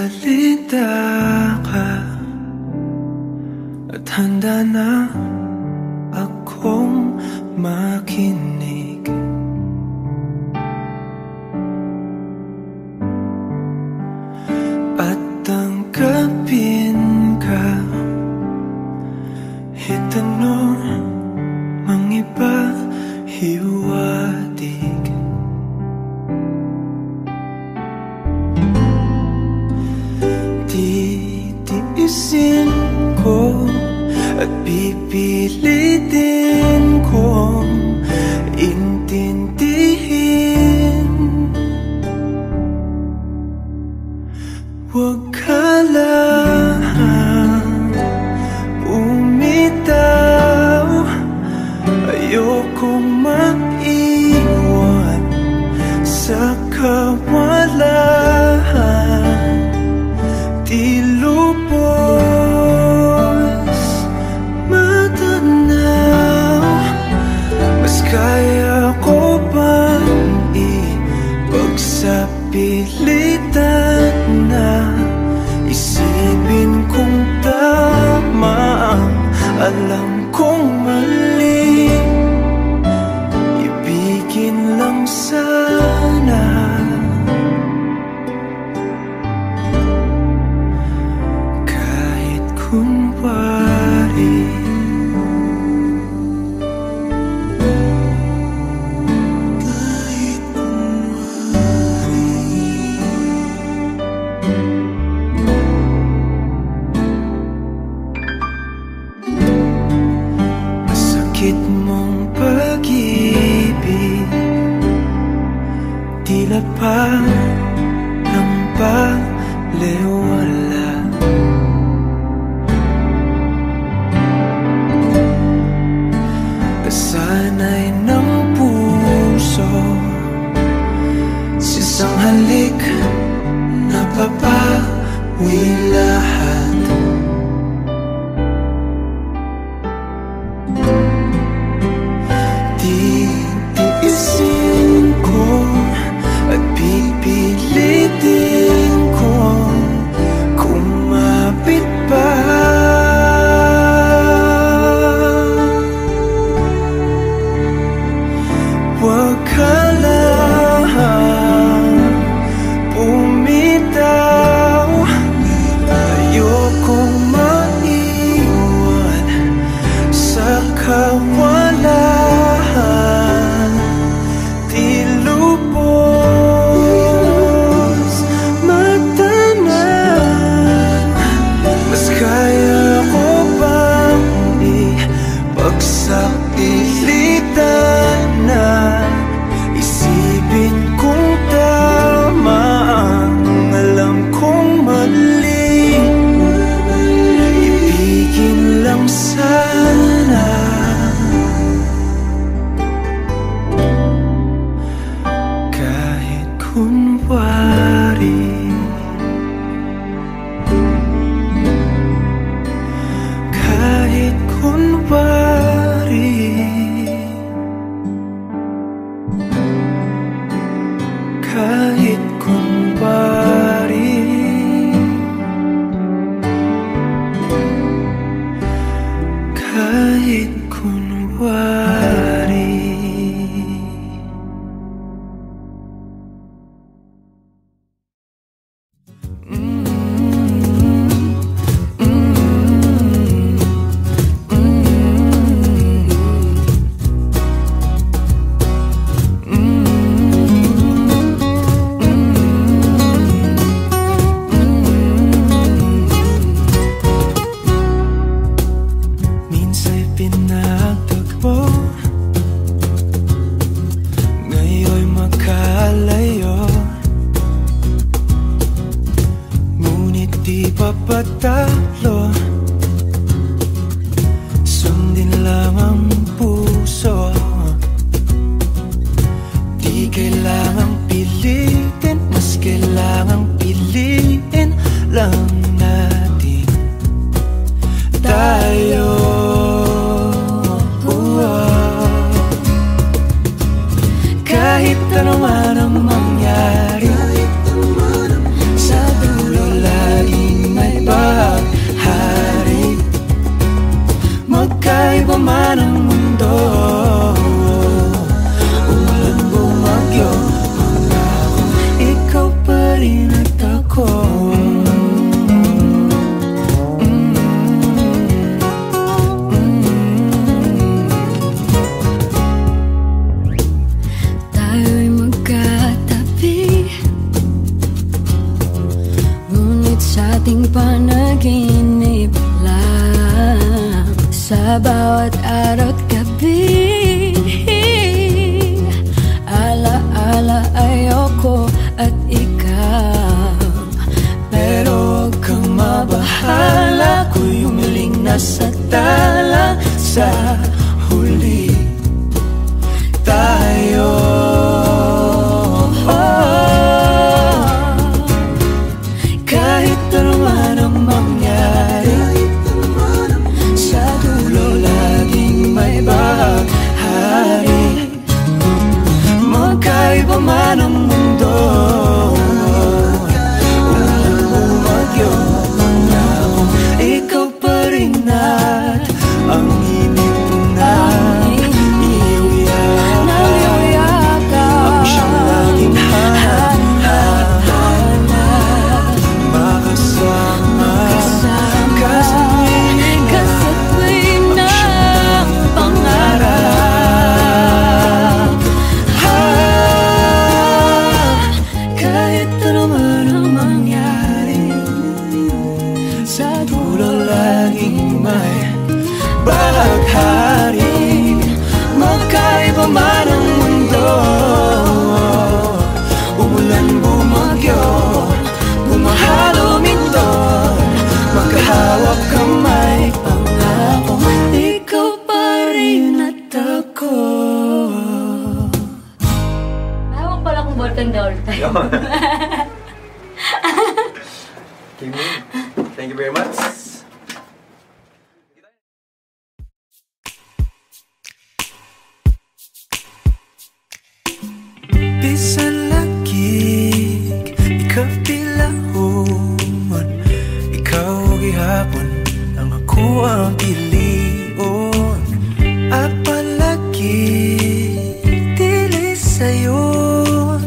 magsalita ka at handa na akong makinig. At tanggapin ka, itanong mang iba hiwatig. Titiisin ko at pipilitin kong intindihin. Huwag ka lang bumitaw, ayokong maiwan sa kawalan. Di lubos matanaw, mas kaya ko bang ipagsapilitan na isipin kung tama ang alam kong mali. Ibigin lang sana kunwari. Kahit kunwari. Masakit mong pag-ibig, tila pa ng balewala. Kasanay ng puso sa isang halik, napapawi lahat. Titiisin ko at pipilitin ko kumapit pa. Huwag ka lang bumitaw, ayokong maiwan sa kawalan. Di lubos matanaw, mas kaya ko bang ipagsapilitan na isipin kung tama ang alam kong mali. Ibigin lang sana kahit kunwari. Kahit kunwari. Kahit kunwari. Kahit kunwari. Papatalo, sundin lang ang puso. Di kailangang pilitin, mas kailangang piliin lang natin tayo. Kahit ano man ang mangyari, sa dulo lang ating panaginip lang sa bawat araw at gabi. Ala-ala ayoko at ikaw, pero huwag kang mabahala, ako'y umiling na sa tala. Sa huli tayo, kahit ano man ang mangyari, sa dulo laging may bahaghari. Magkaiba man ang mundo, walang bumagyo, pangako ikaw pa rin at ang inip na iyong yakap, ang siyang laging hanap, makasama ka sa tuwing na pangarap. Kahit ano man ang mangyari, sa dulo laging may bahaghari. Magkaiba man ang mundo, umulan, bumagyo, bumahalo, minton, magkahawak kamay, pangako ikaw pa rin at ako. Hawak pala kong ballpen the whole time. Kimi, thank you very much. Bisan lagig, ikaw pilahon, ikaw gihapon, ang ako ang pilion. Apalagi, dili sayon,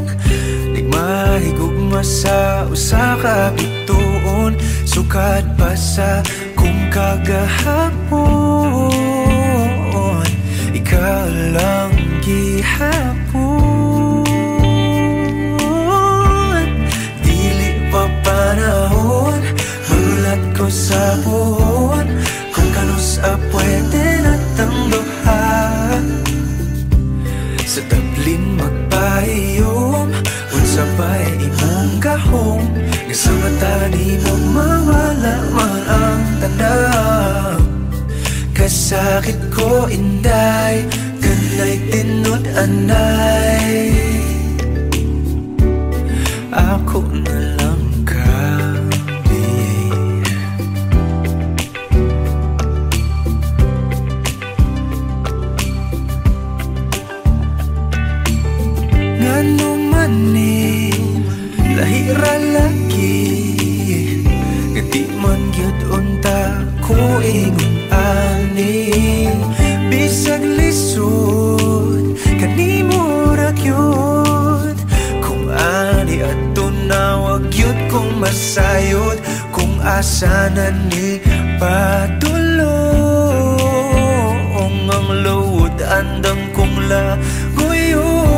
di mahigugma sa usa ka bituon, sukat pa sa kung kagahapon, ikaw lang gihapon. Panahon, magulat ko sa buhon, kung kanus pwede natang duha. Sa tablin magpahiyom, unsa ba'y imong gahom, nga sa mata ni mo mawala man ang tanaw. Kasakit ko inday, kanay tinod anay, ako na lang lahira lagi, di man gyud unta ko ingon ani. Bisag lisod kanimo ra gyud, kung ani adto na wag gyud kong masayod, kung asa na ni padulong ang load andang kong lagoyon.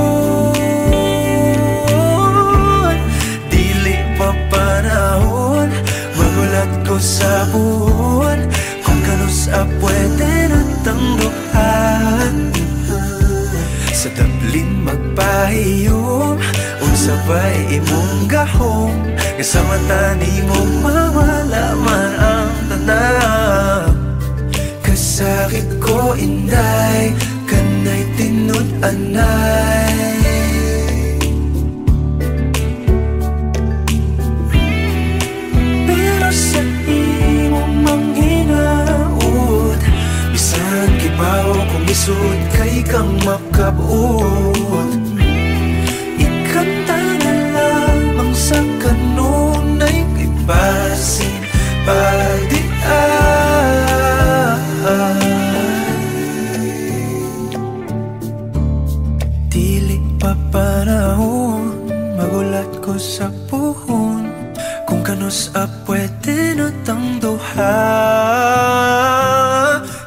Panahon, magulat ko sa buwan, kung kanus pwede natang duhan. Sa tablin magpahiyom, unsa ba'y imong gahom, nga sa mata ni mo mawala man ang tanaw. Kasakit ko inday, kanay tinod anay, sa imong manghinaot, bisan kibaw kung isod kay kang makabuot. Ikanta na lamang sa kanunay kay basin pagdian. Dili pa panahon, magulat ko sa puhon, kung kanus pwede natang duha.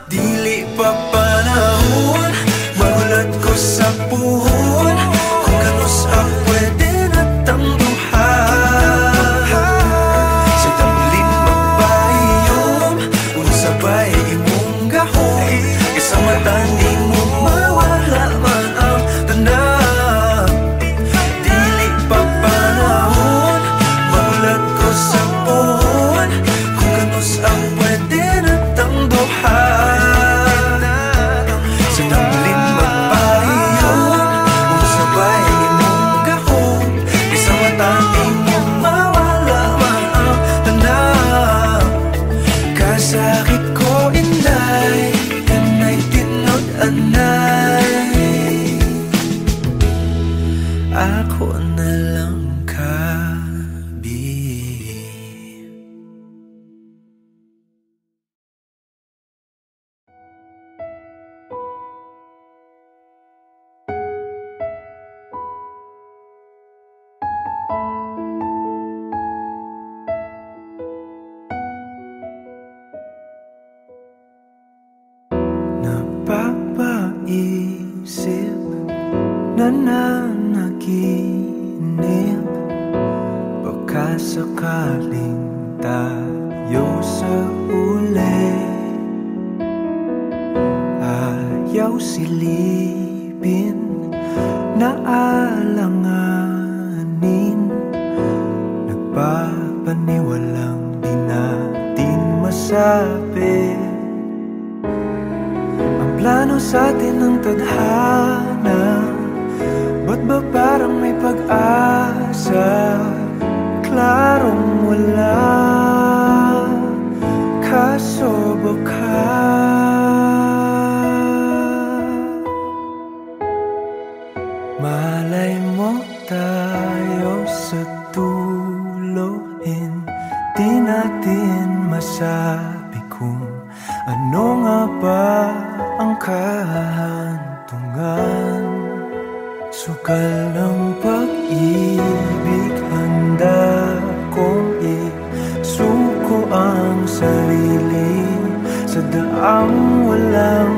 Dili pa panahon, magulat ko sa puhon, kung kanus pwede natang duha. Sa tablin ikaw silipin na alanganin, nagpapaniwalang di natin masabi ang plano sa atin ng tadhana. Ba't ba parang may pag-asa? Klarong wala, kaso baka malay mo tayo sa dulo. Hindi natin masabi kung ano nga ba ang kahantungan. Sukal ng pag-ibig, handa kong isuko ang sarili sa daang walang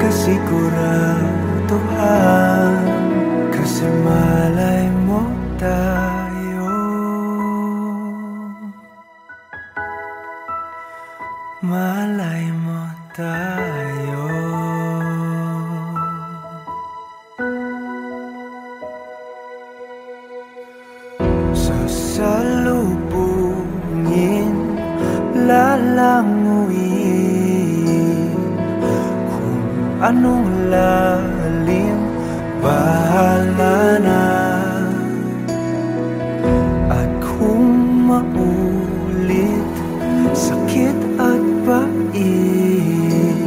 kasiguraduhan. Kasi malay mo tayo, malay mo tayo. Sasalubungin, lalanguin, kung anong lalim, bahala na. At kung maulit, sakit at pait,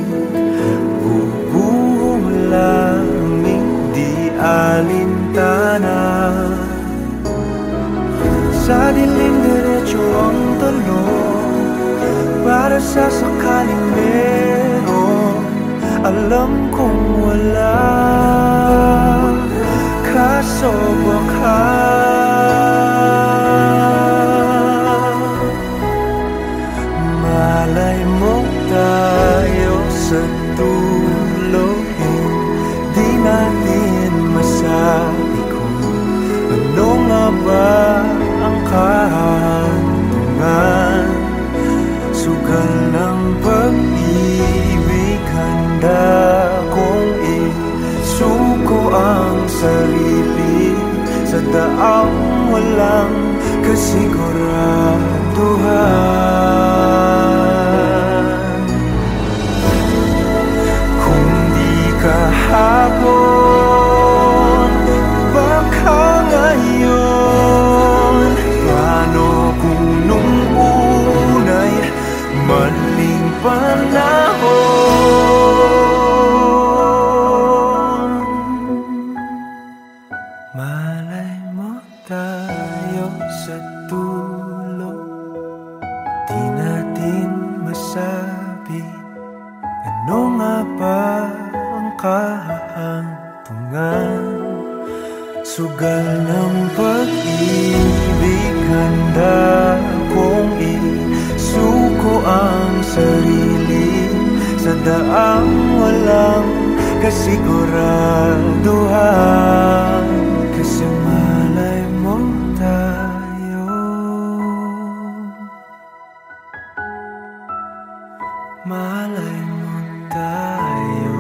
bubuhong langing di alintana. Sa dilim diretso ang talon, para sa sakaling meron. Alam kong wala, kaso baka malay mo tayo sa dulo. Hindi natin masabi kung ano nga ba ang kahantungan. Sugal ng pag-ibig, handa kong isuko ang sarili sa daang walang kasiguraduhan. Kung di kahapon, baka ngayon. Paano kung nung unay maling panahon? Malay mo tayo sa dulo. Di natin masabi ano nga ba ang kahantungan. Sugal ng pag-ibig, handa kong isuko ang sarili sa daang walang kasiguraduhan. Kasi malay mo tayo, malay mo tayo.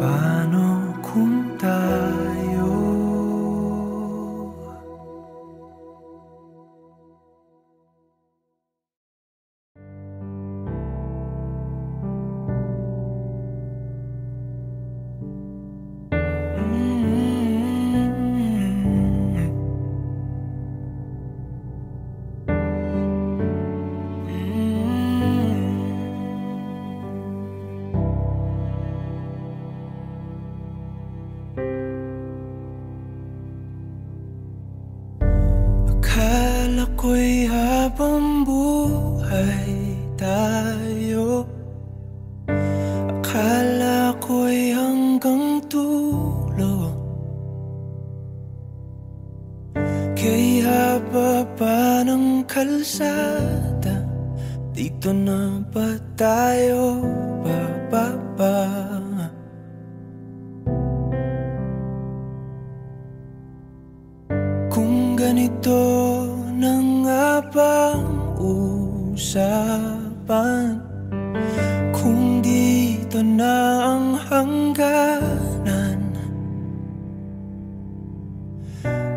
Paano kung tayo akala ko'y habang buhay tayo, akala ko'y hanggang dulo. Kay haba pa ng kalsada, dito na ba tayo bababa? Kung ganito na nga bang usapan, harapan. Kung dito na ang hangganan,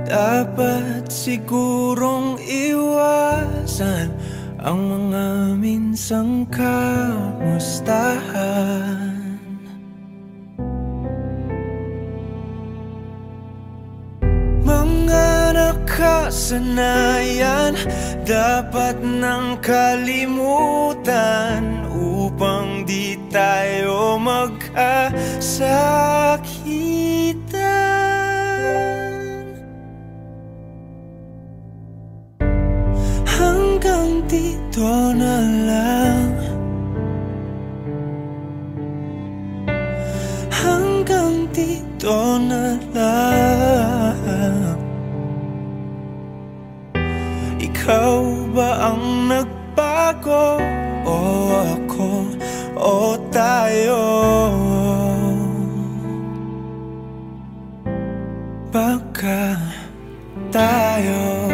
dapat sigurong iwasan ang mga minsang kamustahan. Mga nakasanayan dapat nang kalimutan upang di tayo magkasakitan. Hanggang dito na lang, hanggang dito na lang. Ikaw ba ang nagbago? O ako? O tayo? Baka tayo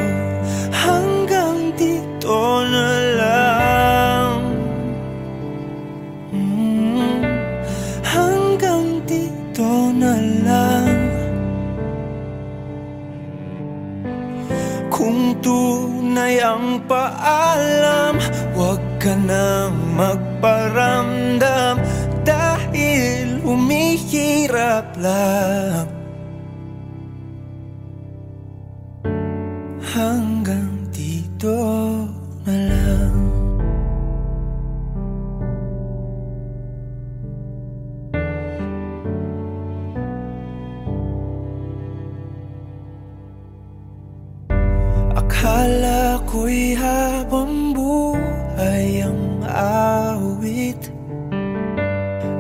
hanggang dito na lang. Hanggang dito na lang. Kung tunay ang paalam, huwag ka nang magparamdam, dahil humihirap lang. Hanggang dito na lang. Akala ko'y habang buhay ang awit,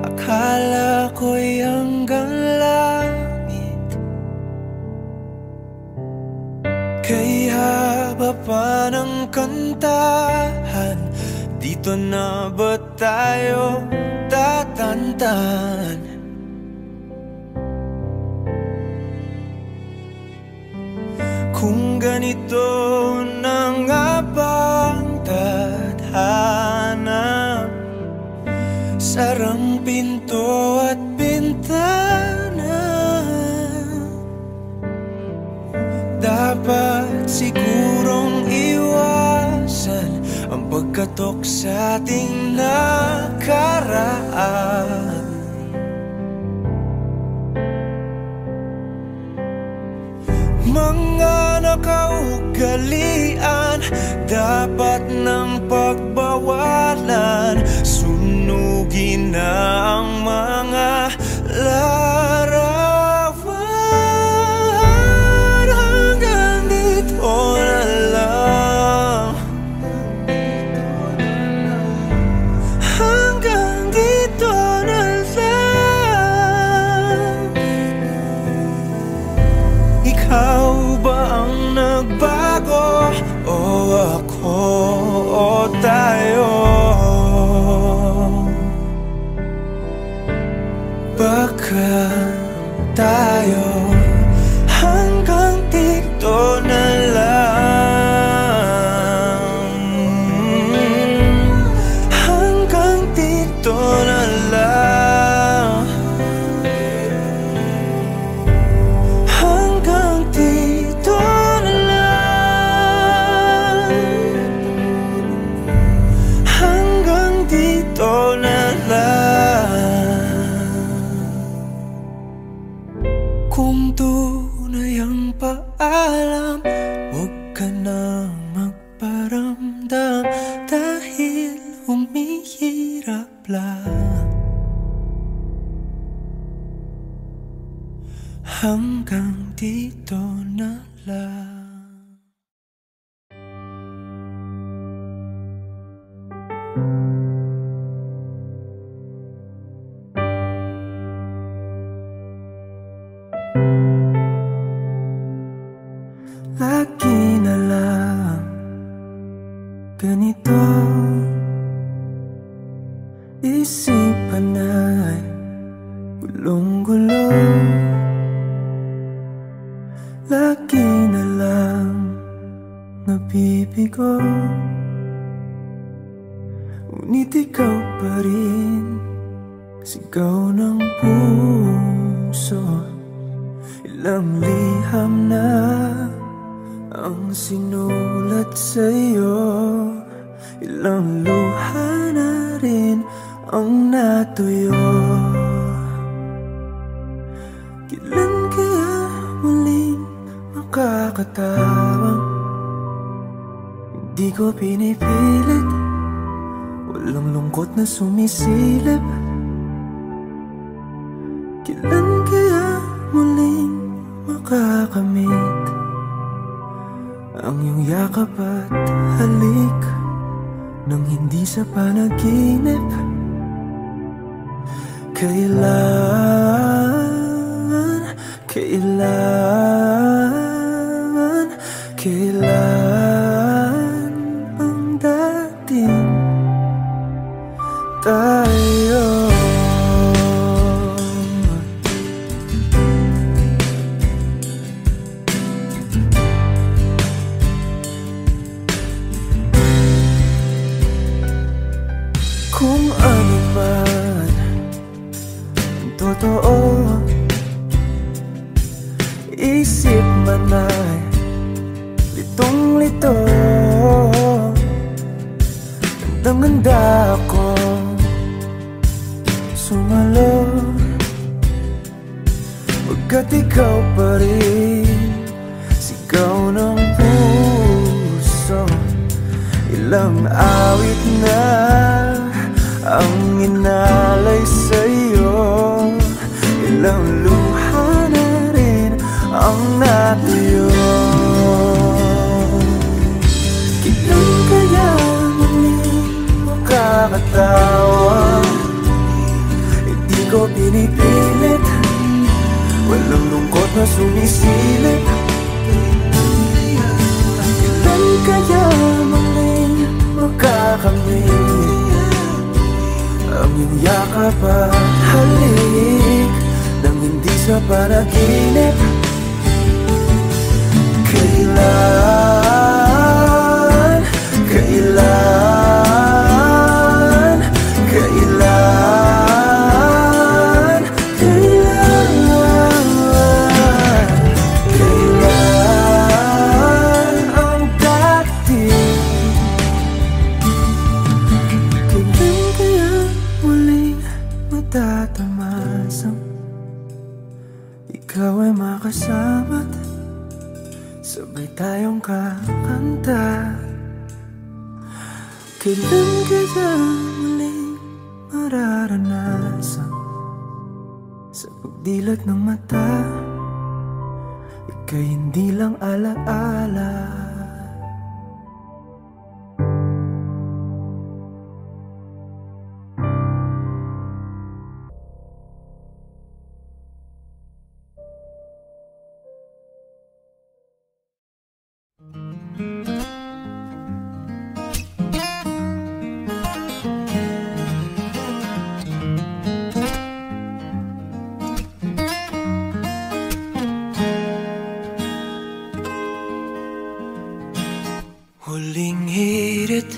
akala ko'y hanggang langit. Kay haba pa ng kantahan, dito na ba tayo tatantan? Kung ganito na nga bang tadhana, sarang pinto at bintana, dapat sigurong iwasan ang pagkatok sa ating nakaraan. Mga nakaugalian dapat ng pagbawalan, sunugin na ang mga larawan. Hanggang dito na lang, hanggang dito na lang. Ikaw ba ang nagbago? O ako? O tayo? Baka tayo hanggang dito na lang. Hanggang dito na lang. Hanggang dito na lang. Hanggang dito na lang. Kung tunay ang paalam, huwag ka na magparamdam, dahil humihirap lang. Hanggang dito na lang. Lagi na lang ganito, isipan ay gulong-gulo. Lagi na lang nabibigo, ngunit ikaw pa rin. Sigaw ng puso, ilang liham na ang sinulat sa'yo, ilang luha na rin ang natuyo. Kailan kaya muling makakatawang hindi ko pinipilit, walang lungkot na sumisilip. Kailan kaya muling makakamit ang iyong yakap at halik nang hindi sa panaginip? Kailan, kailan, kailan ang dating tayo? Kung ano man ang totoo, isip man ay litong-lito, gandang-ganda ako sumalo, pagkat ikaw pa rin. Sigaw ng puso, ilang awit na ang inalay sa'yo, ilang luha na rin ang natuyo. Kailan kaya muling makakatawa, hindi ko pinipilit, walang lungkot na sumisilip. Kailan kaya muling makakamit ang iyong yakap at halik nang hindi sa panaginip? Kailan, kailan, kailan, kailan, kailan ang dating? Kailan kaya muling matatamasang ikaw ay makasama't sabay tayong kakanta? Kailan kaya muling mararanasan sa pagdilat ng mata, ika'y hindi lang alaala? Huling hirit,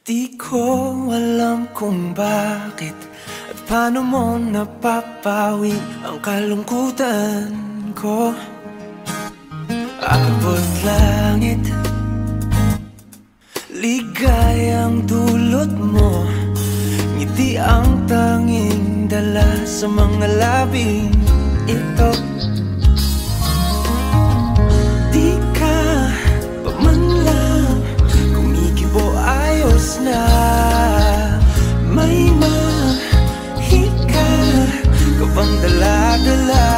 di ko alam kung bakit at paano mo napapawi ang kalungkutan ko. Abot langit, ligayang dulot mo, ngiti ang tanging dala sa mga labing ito. Di ka pa man lang kumikibo, ayos na. May mahika ka bang dala-dala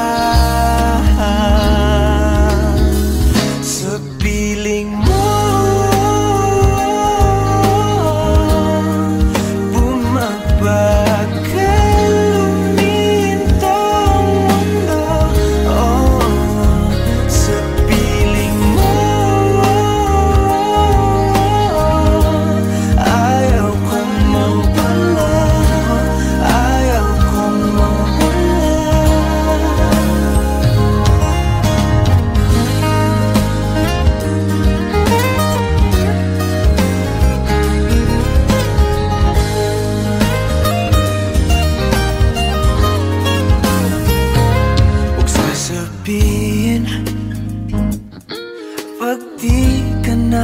sa piling mo? Bumabagay lumintong mundo,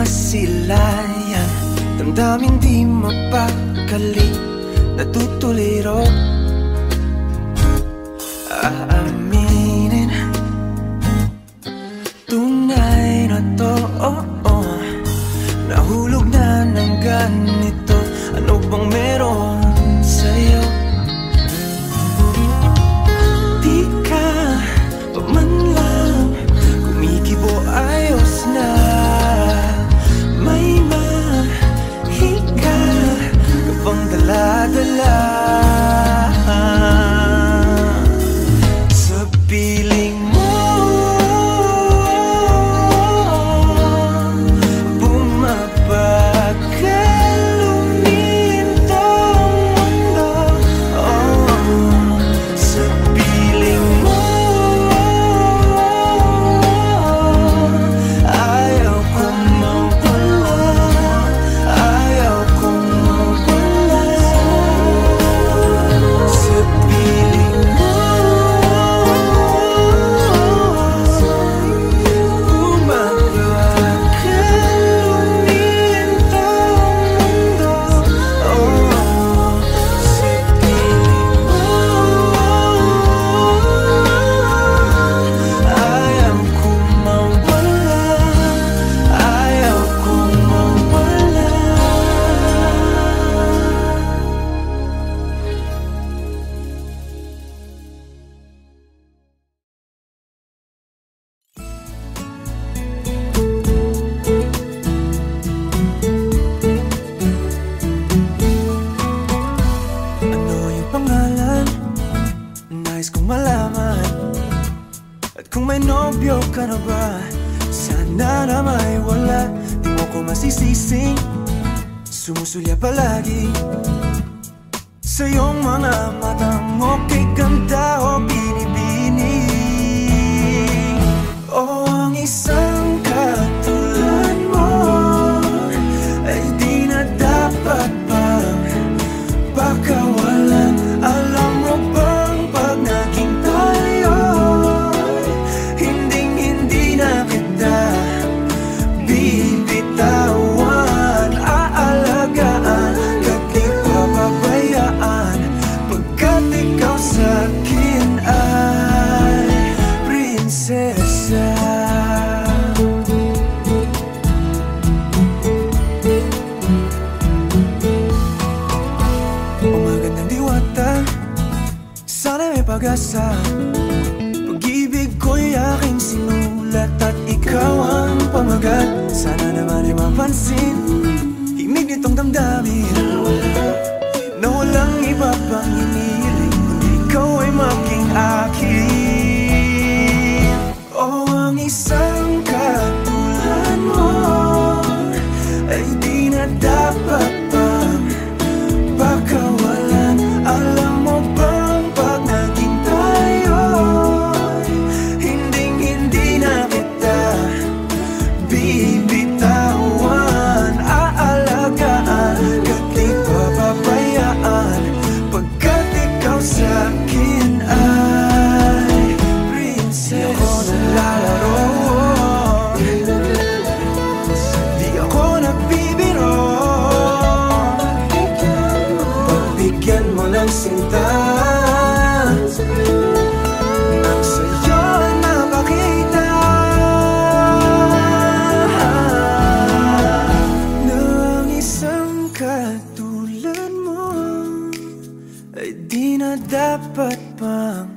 masilayan, damdamin di mapakali, natutuliro. Aaminin, tunay na to, nahulog na ng ganito. Ano bang meron sa'yo? Di ka pa man lang kumikibo, ayos na. May mahika ka bang dala-dala sa piling mo? Bumabagal lumintang mundo, sa piling mo. Ayaw kong mawala, ayaw kong mawala sa piling mo. Ano yung pangalan? Nais kong malaman. At kung may nobyo ka na ba, sana na may wala. Di mo ko masisising, sumusulya palagi sa iyong mga matang okay ganda o binibini. O ang isang katulad mo ay di na dapat bang pakawalan. Alam mo bang pag naging tayo, hinding-hindi na kita bibitawan. Aalagaan at di papabayaan, pagkat ikaw sa'kin ay prinsesa. Umagandang diwata, sana may pag-asa. Pag-ibig ko'y aking sinulat at ikaw ang pamagat. Sana naman ay mapansin himig nitong damdamin na walang iba pang hinihiling kundi ikaw ay maging akin. O ang isang katulad mo ay di na dapat pang pakawalan. Alam mo bang pag naging tayo, hinding-hindi na kita bibitawan. Aalagaan at di papabayaan, pagkat ikaw sa'kin ay prinsesa. Di ako naglalaro, di ako nagbibiro. Pagbigyan mo ng sinta, ang sa'yo ay mapakita na ang isang katulad mo ay di na dapat pang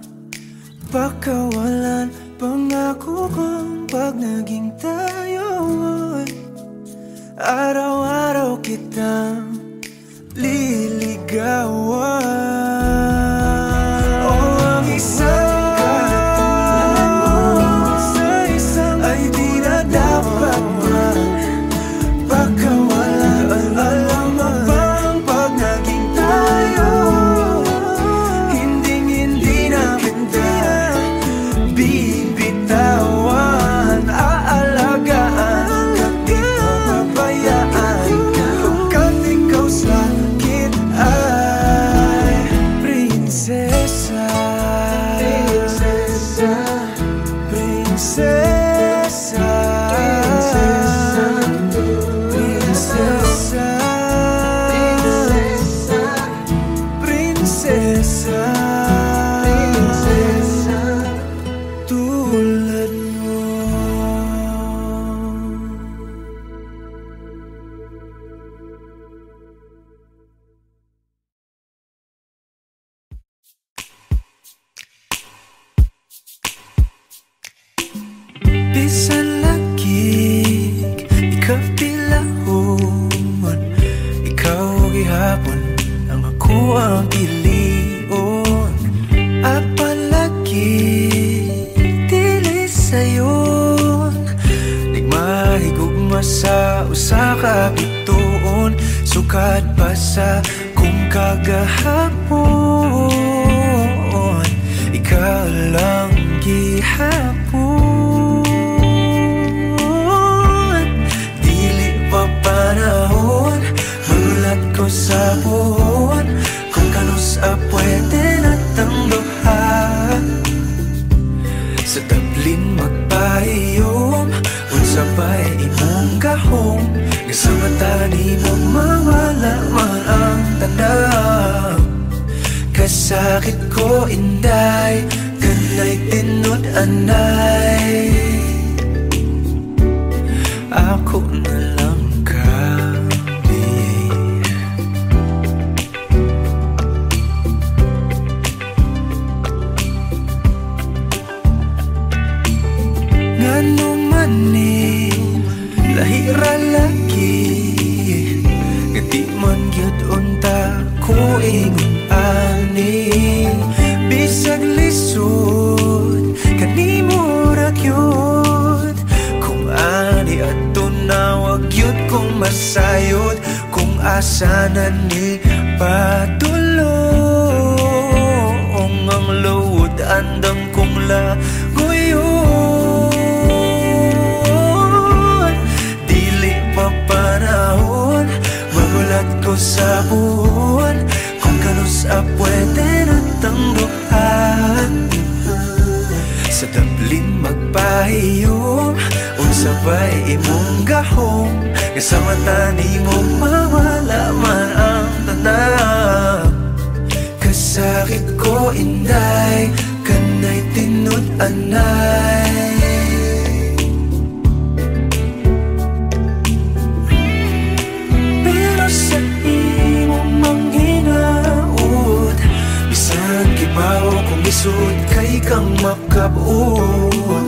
pakawalan. Pangako kong pag naging tayo ay araw-araw kitang liligawan. O ang isang katulad mo ay di na dapat pakawalan. Alam mo bang pag naging tayo, hinding-hindi na kita bibitawan. Aalagaan at di papabayaan, pagkat sukad pa sa kung kagahapon, ikaw lang gihapon. Dili pa panahon, magulat ko sa buhon, kung kanus pwede natang duha. Sa tablin magpahiyom, unsa ba'y imong gahom, nga sa mata ni mo mawala man ang tanaw. Kasakit ko inday, kanay tinud anay, ako na lang kami. Ngano man ni lahira lagi, nga di man gyud unta ko ingon ani. Bisag lisod kanimo ra gyud, kung ani adto na wag gyud kong masayod, kung asa na ni padulong ang load andam kong lagoyon. Dili pa panahon, magulat ko sa buwan, kung kanus pwede natang duhan. Sa tablin magpahiyom, unsa ba'y imong gahom, nga sa mata ni mo mawala man ang tanaw. Kasakit ko inday, kanay tinud anay, pero sa imong manghinaot, bisan kibaw kung isud kay kang makabot.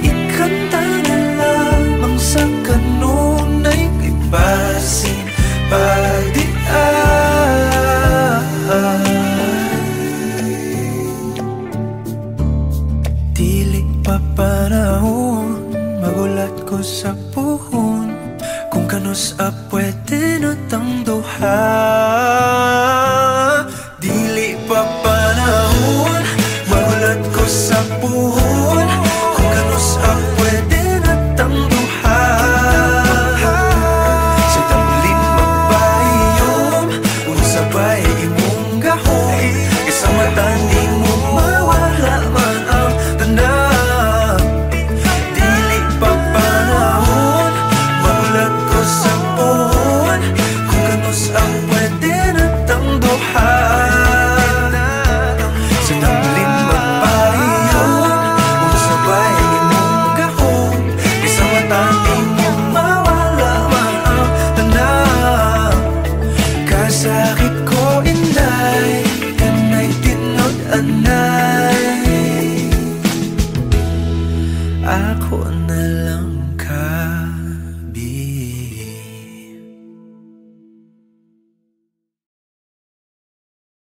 Ikanta na lamang sa kanunay kay basin pagdian. Dili pa panahon, magulat ko sa puhon, kung kanus pwede natang duha. Dili pa panahon, magulat ko sa puhon, kung kanus pwede natang duha. Sa tablin magpahiyom, unsa ba'y imong gahom, isa mata ni mo mawala man ang tanaw. Dili pa panahon, magulat ko sa puhon, kung kanus pwede natang duha. Sa tablin magpahiyom, unsa ba'y imong gahom, isa mata ni mo mawala man ang tanaw. Kasakit ko inday, kanay tinud anay, ako na lang ka.